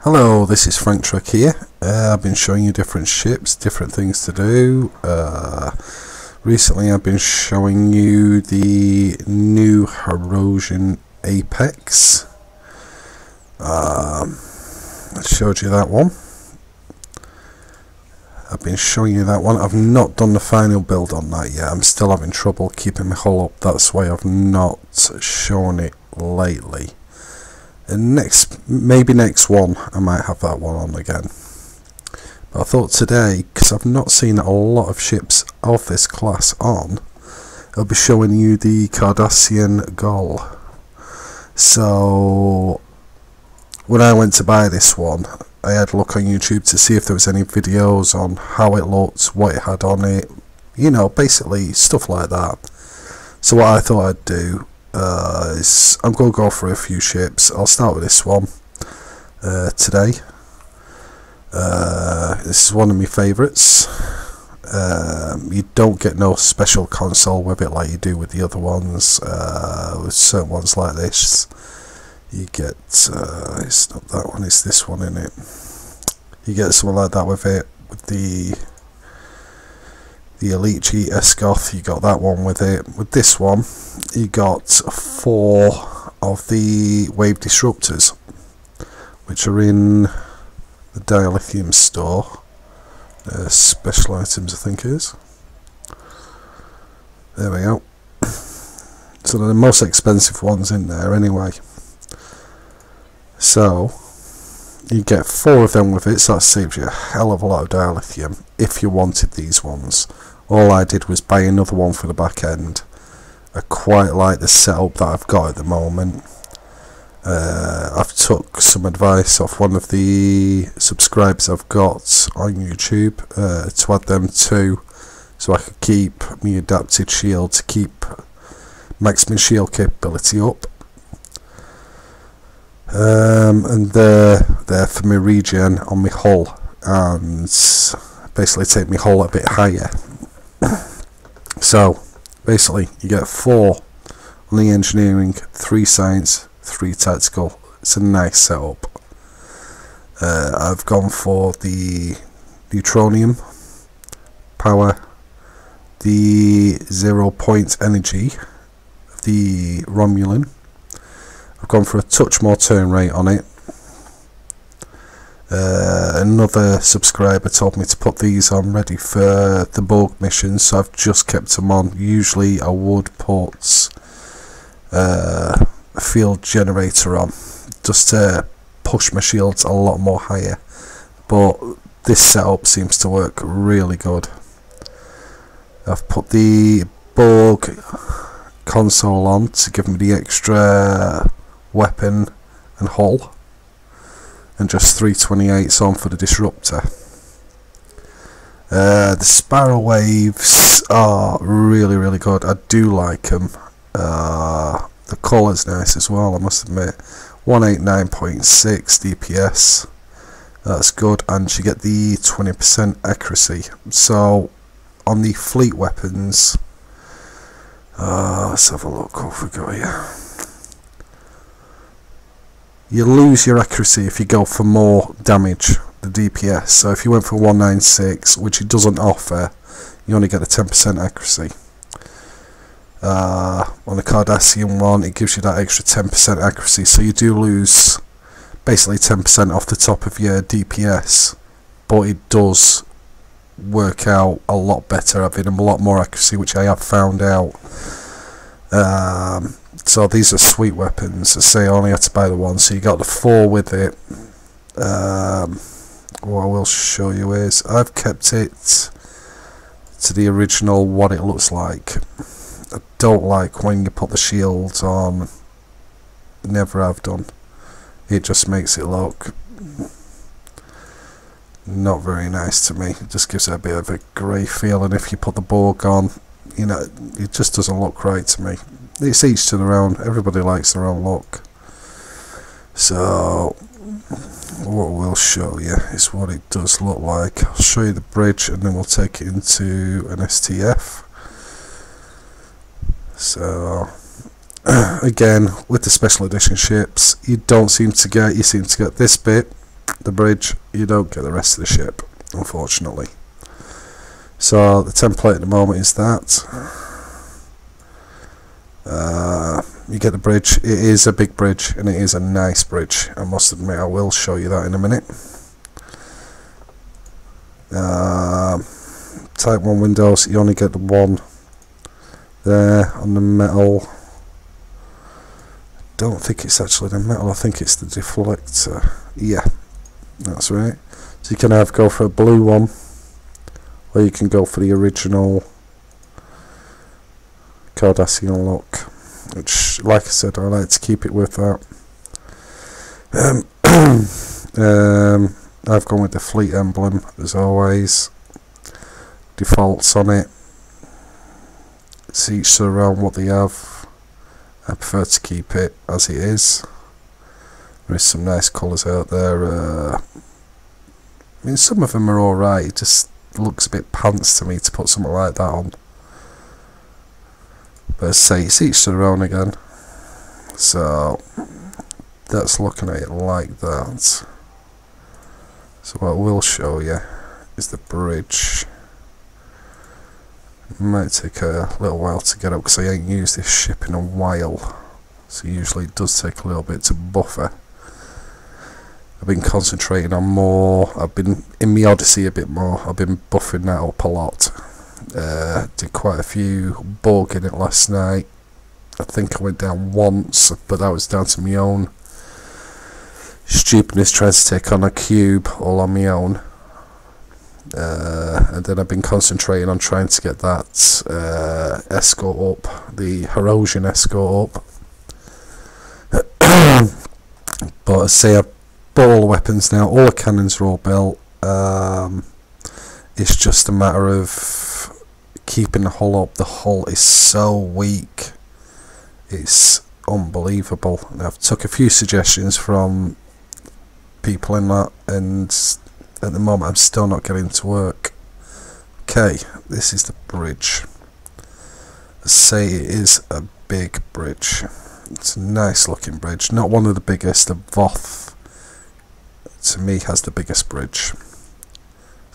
Hello, this is Frank Trek here. I've been showing you different ships, different things to do. Recently I've been showing you the new Cardassian Apex. I showed you that one. I've been showing you that one. I've not done the final build on that yet. I'm still having trouble keeping my hull up. That's why I've not shown it lately. And maybe next one I might have that one on again. But I thought today, because I've not seen a lot of ships of this class on, I'll be showing you the Cardassian Galor. So when I went to buy this one, I had a look on YouTube to see if there was any videos on how it looked, what it had on it, you know, basically stuff like that. So what I thought I'd do is I'm going to go for a few ships. I'll start with this one today. This is one of my favourites. You don't get no special console with it like you do with the other ones. With certain ones like this, you get it's not that one, it's this one in it. You get something like that with it. With the Elite G Esgoth, you got that one with it. With this one, you got 4 of the wave disruptors, which are in the dilithium store. Special items, I think it is. There we go. So they're the most expensive ones in there anyway. So you get 4 of them with it, so that saves you a hell of a lot of dilithium if you wanted these ones. All I did was buy another one for the back end. I quite like the setup that I've got at the moment. I've took some advice off one of the subscribers I've got on YouTube to add them too, so I could keep my adapted shield to keep maximum shield capability up. And they're there for my regen on my hull, and basically take my hull a bit higher. So basically you get 4 on the engineering, 3 science, 3 tactical. It's a nice setup. I've gone for the neutronium power, the 0 point energy, the Romulan. I've gone for a touch more turn rate on it. Another subscriber told me to put these on ready for the Borg missions, so I've just kept them on. Usually I would put a field generator on just to push my shields a lot more higher, but this setup seems to work really good. I've put the Borg console on to give me the extra weapon and hull, and just 328s on for the disruptor. The spiral waves are really good. I do like them. The colour's nice as well, I must admit. 189.6 DPS, that's good, and you get the 20% accuracy. So on the fleet weapons, let's have a look what we've got here. You lose your accuracy if you go for more damage, the DPS. So if you went for 196, which it doesn't offer, you only get a 10% accuracy. On the Cardassian one, it gives you that extra 10% accuracy, so you do lose basically 10% off the top of your DPS, but it does work out a lot better, having a lot more accuracy, which I have found out. So these are sweet weapons. I say I only had to buy the one, so you got the 4 with it. What I will show you is I've kept it to the original what it looks like. I don't like when you put the shields on. Never have done. It just makes it look not very nice to me. It just gives it a bit of a grey feel, and if you put the Borg on, you know, it just doesn't look right to me. It's each to their own. Everybody likes their own look. So what we'll show you is what it does look like. I'll show you the bridge, and then we'll take it into an STF. So again, with the special edition ships, you seem to get this bit, the bridge, you don't get the rest of the ship, unfortunately. So the template at the moment is that. You get the bridge. It is a big bridge, and it is a nice bridge. I must admit, I will show you that in a minute. Type 1 windows, you only get the one there on the metal. I don't think it's actually the metal, I think it's the deflector. Yeah, that's right. So you can either go for a blue one, or you can go for the original Cardassian look, which, like I said, I like to keep it with that. I've gone with the fleet emblem as always. Defaults on it. It's each around what they have. I prefer to keep it as it is. There is some nice colours out there. I mean, some of them are alright. It just looks a bit pants to me to put something like that on. But as I say, it's each their own again. So that's looking at it like that. So what I will show you is the bridge. It might take a little while to get up because I ain't used this ship in a while. So usually it does take a little bit to buffer. I've been concentrating on more. I've been in my Odyssey a bit more. I've been buffing that up a lot. Did quite a few Borg in it last night. I think I went down once, but that was down to my own stupidness trying to take on a cube all on my own. And then I've been concentrating on trying to get that escort up, the Herosian escort up. But I say I've bought all the weapons now, all the cannons are all built. It's just a matter of keeping the hull up. The hull is so weak, it's unbelievable. And I've took a few suggestions from people in that, and at the moment I'm still not getting to work. Okay, this is the bridge. I say it is a big bridge. It's a nice looking bridge, not one of the biggest. The Voth to me has the biggest bridge.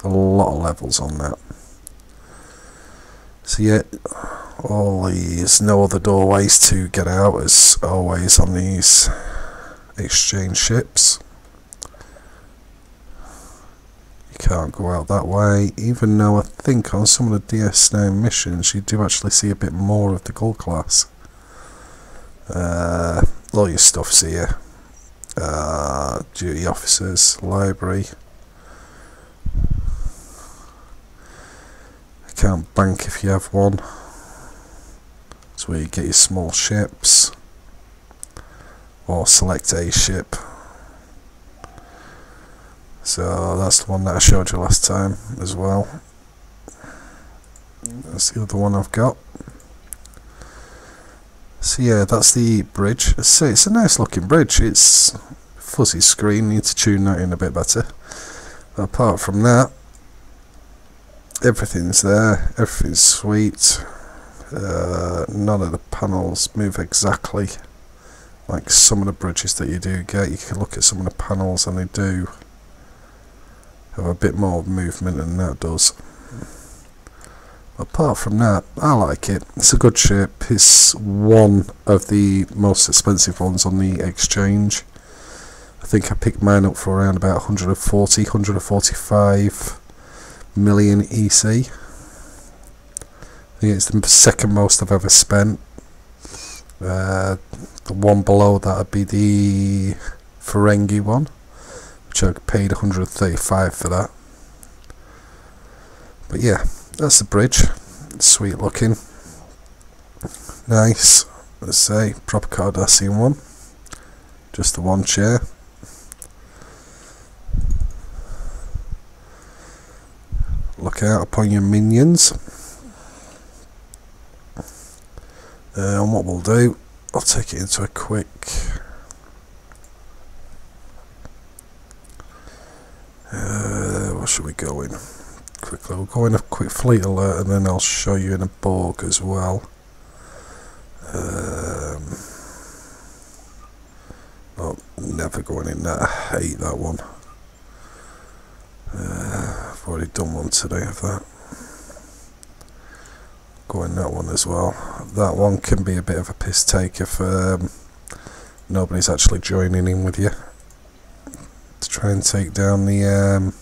A lot of levels on that. So yeah, there's no other doorways to get out as always on these exchange ships. You can't go out that way, even though I think on some of the DS9 missions you do actually see a bit more of the Galor class. All your stuff's here. Duty officers, library. Account bank if you have one. That's where you get your small ships. Or select a ship. So that's the one that I showed you last time as well. That's the other one I've got. So yeah, that's the bridge. It's a nice looking bridge. It's fuzzy screen, need to tune that in a bit better. But apart from that, everything's there, everything's sweet. None of the panels move exactly like some of the bridges that you do get. You can look at some of the panels and they do have a bit more movement than that does. Apart from that, I like it. It's a good ship. It's one of the most expensive ones on the exchange. I think I picked mine up for around about 145 million EC. I think it's the second most I've ever spent. The one below that would be the Ferengi one, which I paid 135 for that. But yeah, that's the bridge. It's sweet looking, nice. Let's say proper Cardassian one. Just the one chair. Look out upon your minions. And what we'll do, I'll take it into a quick what should we go in? Quickly, we'll go in a quick fleet alert and then I'll show you in a Borg as well. Oh, never going in that. I hate that one. I've already done one today of that. Go in that one as well. That one can be a bit of a piss take if nobody's actually joining in with you to try and take down the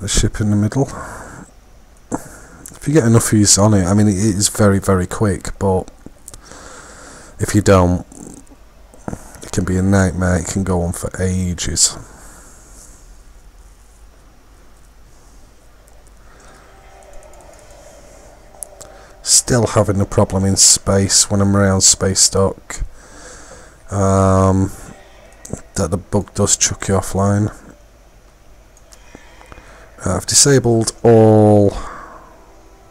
ship in the middle. If you get enough use on it, I mean, it is very, very quick, but if you don't, it can be a nightmare. It can go on for ages. Still having a problem in space when I'm around space dock, that the bug does chuck you offline. I've disabled all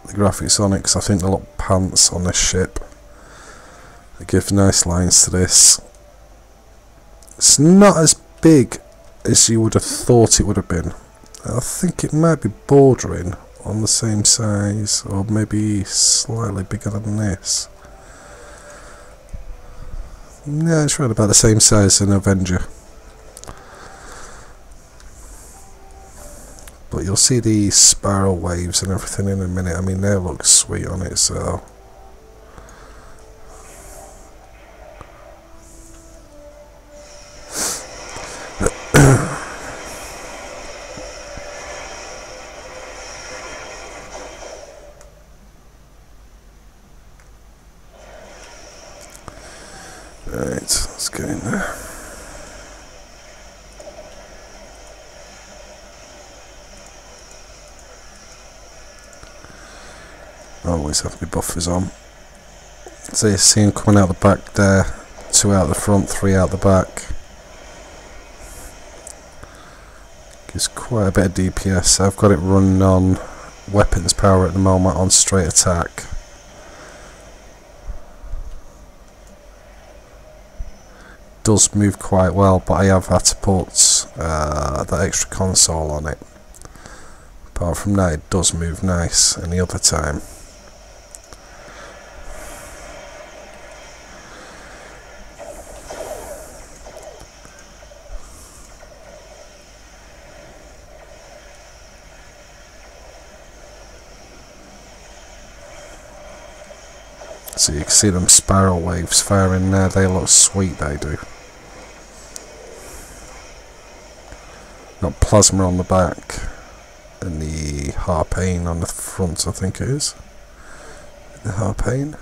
the graphics on it because I think they look pants on this ship. They give nice lines to this. It's not as big as you would have thought it would have been. I think it might be bordering on the same size, or maybe slightly bigger than this. Yeah, it's right about the same size as an Avenger. But you'll see the spiral waves and everything in a minute. I mean, they look sweet on it, so... Right, let's get in there. Always have my buffers on. So you see him coming out the back there, 2 out the front, 3 out the back. Gives quite a bit of DPS. I've got it running on weapons power at the moment on straight attack. Does move quite well, but I have had to put that extra console on it. Apart from that, it does move nice any other time. So you can see them spiral waves firing there, they look sweet, they do. Got plasma on the back and the harpoon on the front, I think it is. The harpoon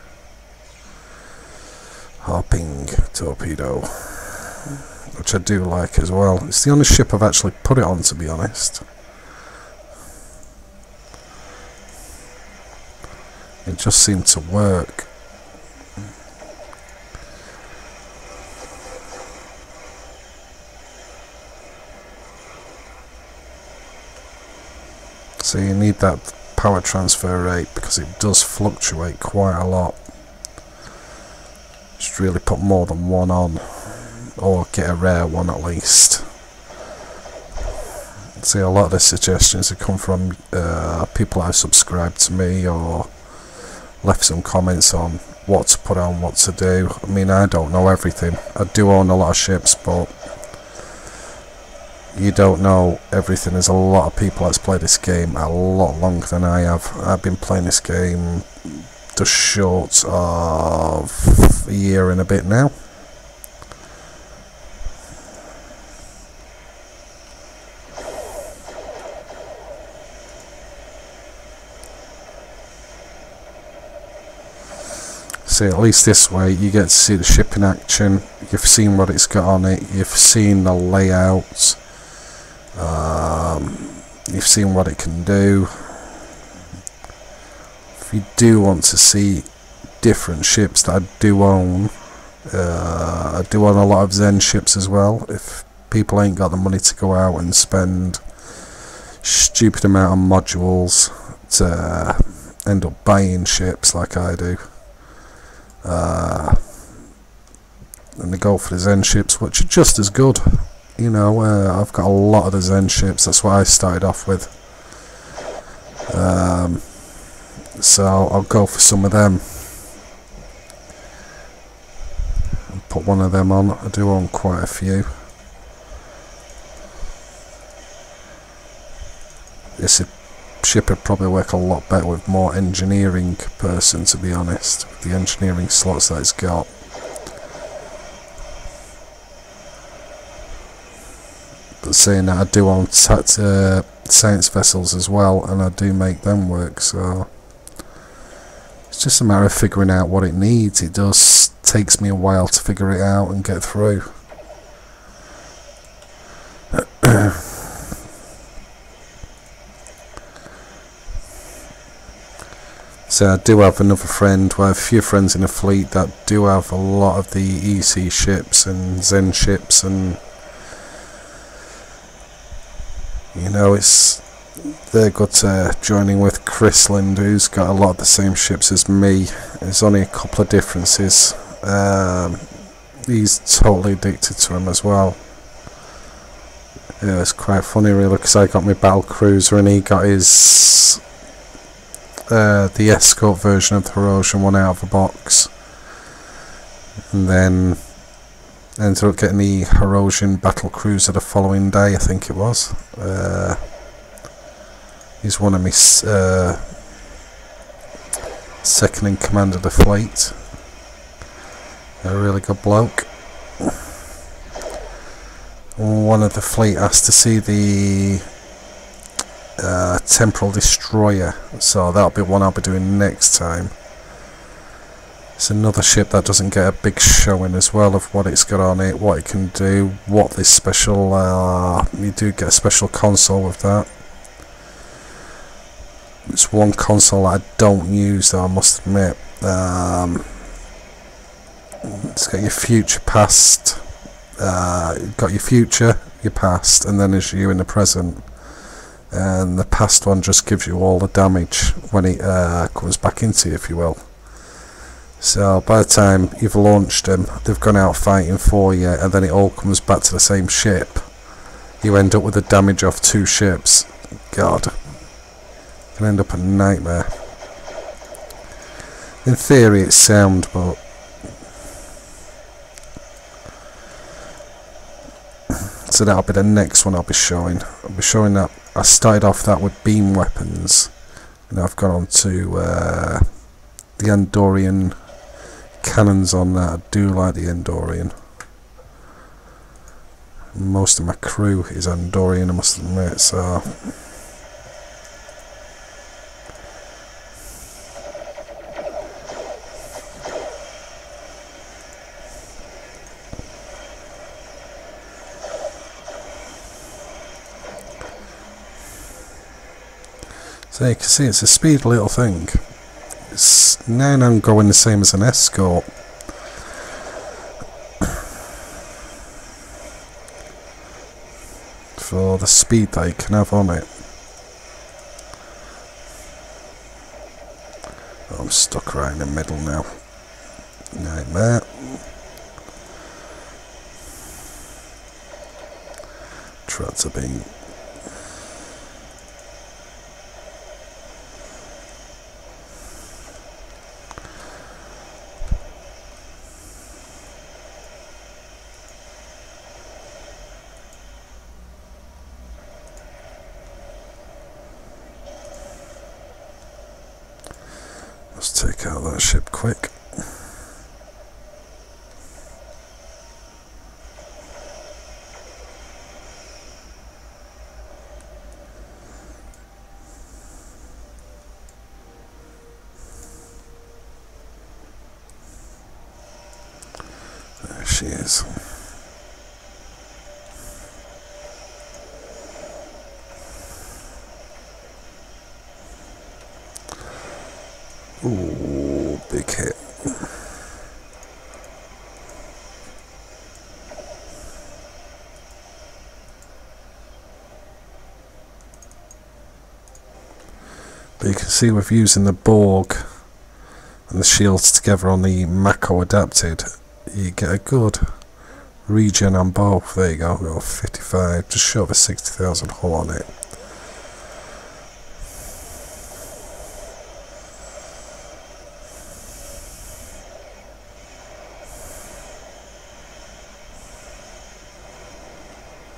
torpedo, which I do like as well. It's the only ship I've actually put it on, to be honest. It just seemed to work. So you need that power transfer rate because it does fluctuate quite a lot. Just really put more than one on, or get a rare one at least. See, a lot of the suggestions have come from people that have subscribed to me or left some comments on what to put on, what to do. I mean, I don't know everything. I do own a lot of ships, but you don't know everything. There's a lot of people that's played this game a lot longer than I have. I've been playing this game just short of a year and a bit now. See, at least this way you get to see the ship in action. You've seen what it's got on it, you've seen the layout. You've seen what it can do. If you do want to see different ships that I do own a lot of Zen ships as well. If people ain't got the money to go out and spend stupid amount of modules to end up buying ships like I do, and they go for the Zen ships, which are just as good. You know, I've got a lot of the Zen ships. That's what I started off with. So I'll go for some of them and put one of them on. I do own quite a few. this ship would probably work a lot better with more engineering person, to be honest, with the engineering slots that it's got. But saying that, I do own science vessels as well, and I do make them work, so it's just a matter of figuring out what it needs. It does takes me a while to figure it out and get through. So I do have another friend, well, I have a few friends in the fleet that do have a lot of the EC ships and Zen ships, and you know, they're good joining with Chrisland, who's got a lot of the same ships as me. There's only a couple of differences. He's totally addicted to them as well. Yeah, it's quite funny really, because I got my battle cruiser and he got his the escort version of the Herosian one out of the box, and then ended up getting the Herosian battle cruiser the following day, I think it was. He's one of my second in command of the fleet. A really good bloke. One of the fleet asked to see the Temporal Destroyer, so that'll be one I'll be doing next time. It's another ship that doesn't get a big showing as well of what it's got on it, what it can do, what this special, you do get a special console with that. It's one console that I don't use though, I must admit. It's got your future, past, you've got your future, your past, and then there's you in the present. And the past one just gives you all the damage when it comes back into you, if you will. So by the time you've launched them, they've gone out fighting for you, and then it all comes back to the same ship. You end up with the damage off 2 ships. God, it can end up a nightmare. In theory it's sound, but so that'll be the next one I'll be showing. I'll be showing that. I started off that with beam weapons, and I've gone on to the Andorian cannons on that. I do like the Andorian. Most of my crew is Andorian, I must admit, so so you can see it's a speedy little thing. It's now and then going the same as an escort. For the speed that you can have on it. Oh, I'm stuck right in the middle now. Nightmare. Try to be. Let's take out that ship quick. There she is. Ooh, big hit. But you can see with using the Borg and the shields together on the Mako adapted, you get a good regen on both. There you go, we've got 55, just short of a 60,000 hull on it.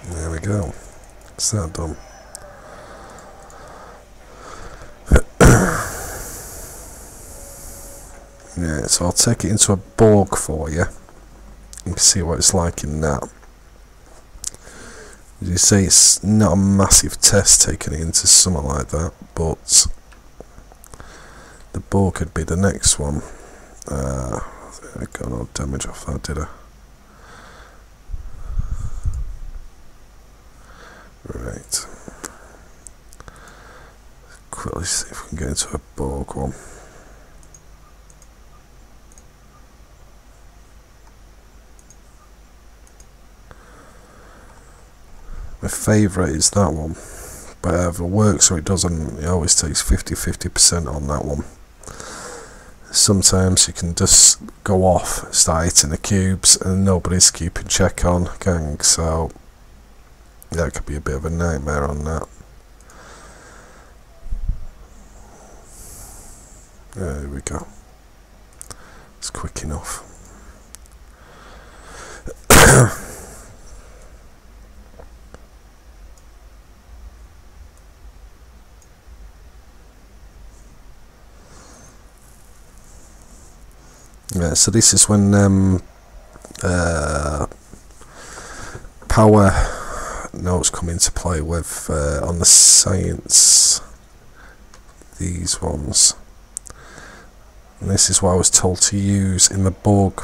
There we go. That's that done. Yeah, so I'll take it into a Borg for you. You can see what it's like in that. As you see, it's not a massive test taking it into something like that, but the Borg could be the next one. I got no damage off that, did I? Right. Quickly see if we can get into a Borg one. My favourite is that one, but if it works or it doesn't, it always takes 50% on that one. Sometimes you can just go off, start hitting the cubes, and nobody's keeping check on gang, so that could be a bit of a nightmare on that. There we go. It's quick enough. Yeah, so this is when power notes come into play with on the science, these ones. And this is what I was told to use in the Borg.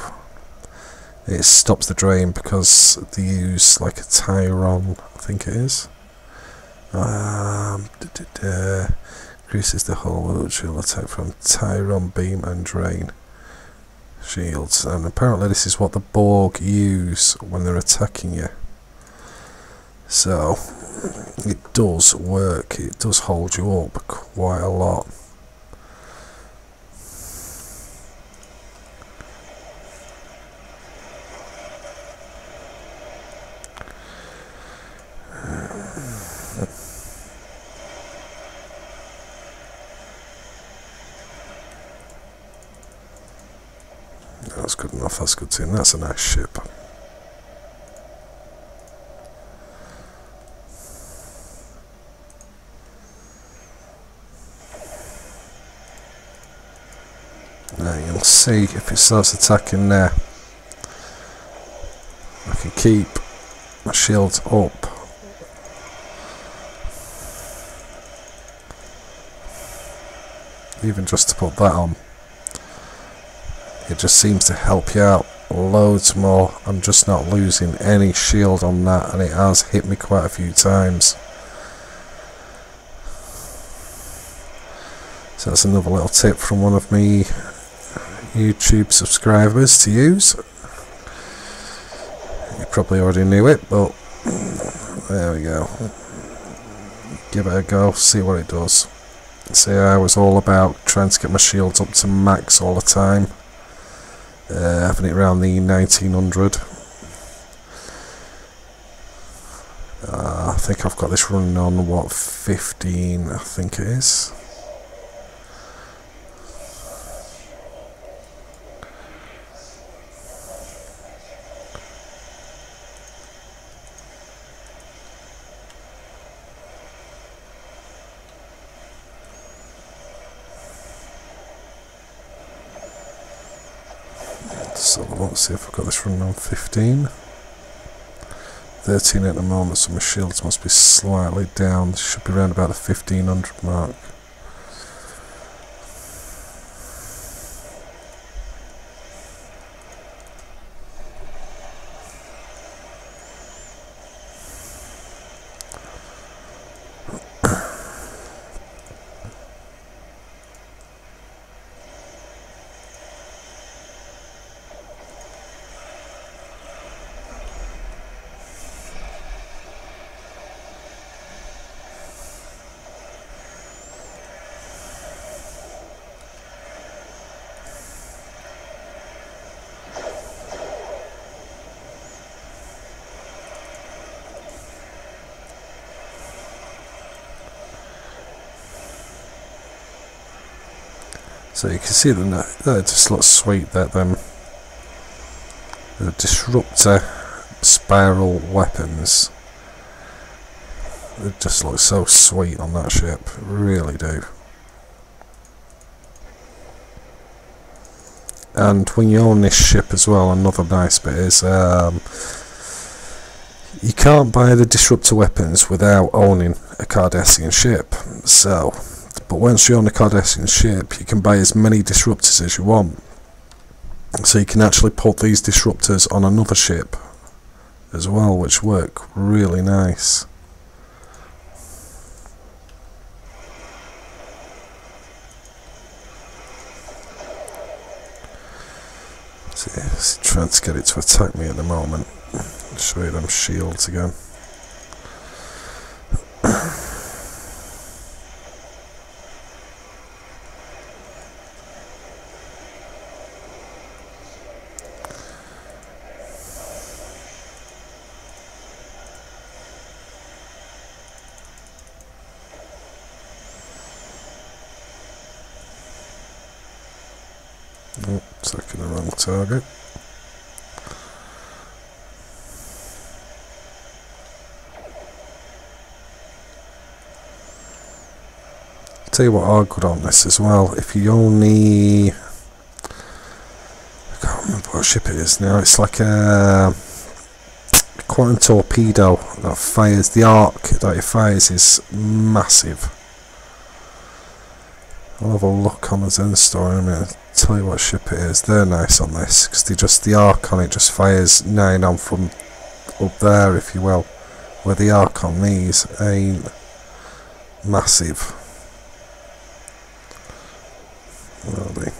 It stops the drain because they use like a Tyron, I think it is. Increases the whole shield attack from Tyron, beam and drain shields, and apparently this is what the Borg use when they're attacking you. So it does work, it does hold you up quite a lot. That's good enough, that's good team, that's a nice ship. Now you'll see if it starts attacking there, I can keep my shields up. Even just to put that on. It just seems to help you out loads more. I'm just not losing any shield on that, and it has hit me quite a few times. So that's another little tip from one of me YouTube subscribers to use. You probably already knew it, but there we go. Give it a go, see what it does. See, I was all about trying to get my shields up to max all the time. Having it around the 1900. I think I've got this running on, what, 15, I think it is. So let's see if I've got this running on 15. 13 at the moment, so my shields must be slightly down. This should be around about the 1500 mark. So you can see them, that just looks sweet, that the disruptor spiral weapons, they just look so sweet on that ship, really do. And when you own this ship as well, another nice bit is you can't buy the disruptor weapons without owning a Cardassian ship. So, but once you own a Cardassian ship, you can buy as many disruptors as you want. So you can actually put these disruptors on another ship as well, which work really nice. See, trying to get it to attack me at the moment. Show you them shields again. Oh, taking the wrong target. Tell you what are good on this as well. If you only, I can't remember what ship it is now. It's like a quantum torpedo that fires. The arc that it fires is massive. I'll have a look on the Zen store in a minute. Tell you what ship it is. They're nice on this because the arc on it just fires 9 on from up there, if you will, where the arc on these ain't massive. Really.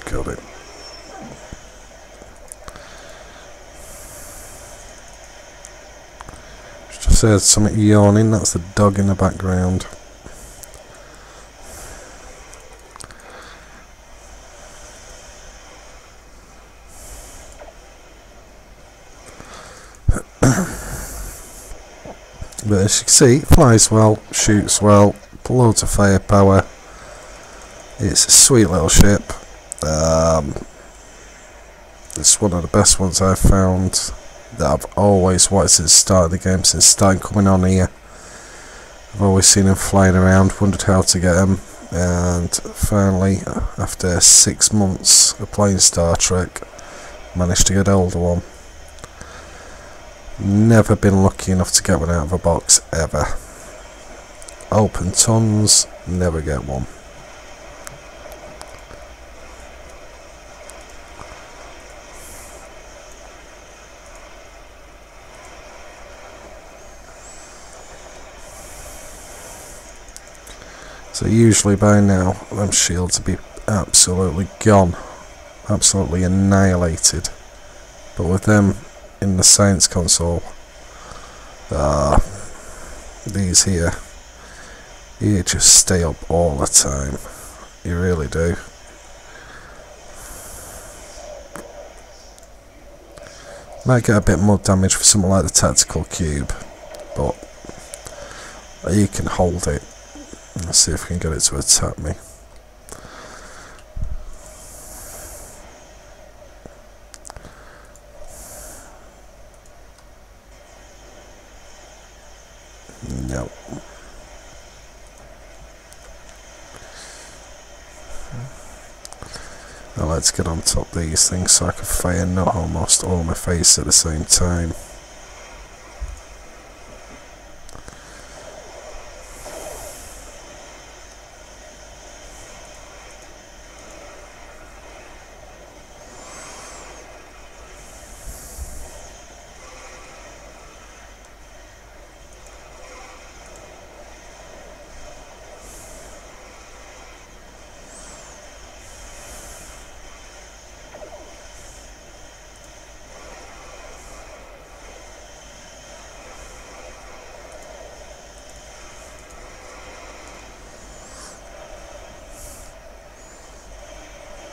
Got it. Just heard something yawning. That's the dog in the background. But as you can see, it flies well, shoots well, loads of firepower. It's a sweet little ship. It's one of the best ones I've found that I've always wanted since the start of the game, since starting coming on here. I've always seen them flying around, wondered how to get them, and finally, after 6 months of playing Star Trek, managed to get hold of one. Never been lucky enough to get one out of a box ever. Open tons, never get one. So usually by now them shields would be absolutely gone, absolutely annihilated, but with them in the science console, these here, you just stay up all the time, you really do. Might get a bit more damage for something like the tactical cube, but you can hold it. Let's see if we can get it to attack me. Nope. Now let's get on top of these things so I can fire not almost all my face at the same time.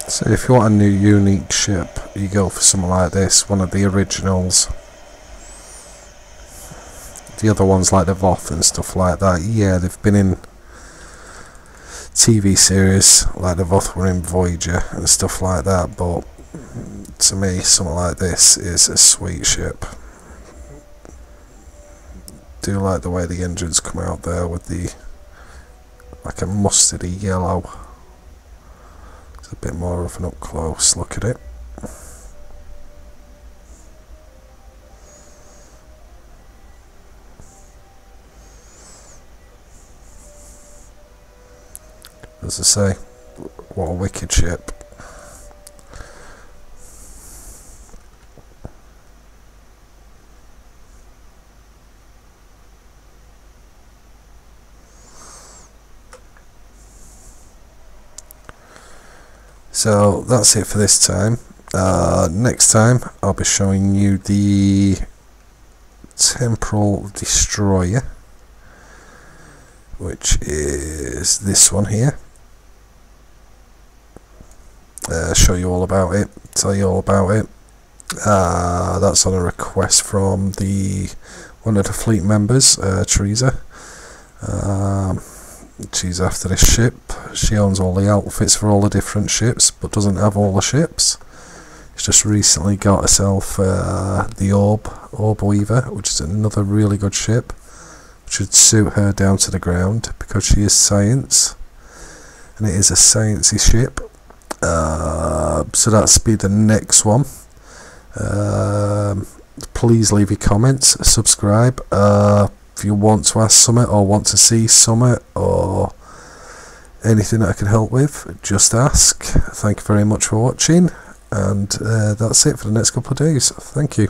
So if you want a new unique ship, you go for something like this, one of the originals. The other ones like the Voth and stuff like that, yeah, they've been in TV series, like the Voth were in Voyager and stuff like that, but to me, something like this is a sweet ship. Do like the way the engines come out there with the like a mustardy yellow. It's a bit more of an up close look at it. As I say, what a wicked ship. So that's it for this time. Next time I'll be showing you the Temporal Destroyer, which is this one here. Show you all about it, tell you all about it. That's on a request from one of the fleet members, Teresa. She's after this ship. She owns all the outfits for all the different ships, but doesn't have all the ships. She's just recently got herself the Orb Weaver, which is another really good ship, which would suit her down to the ground because she is science, and it is a sciencey ship. So that's be the next one. Please leave your comments, subscribe. If you want to ask something or want to see something or anything that I can help with, just ask. Thank you very much for watching, and that's it for the next couple of days. Thank you.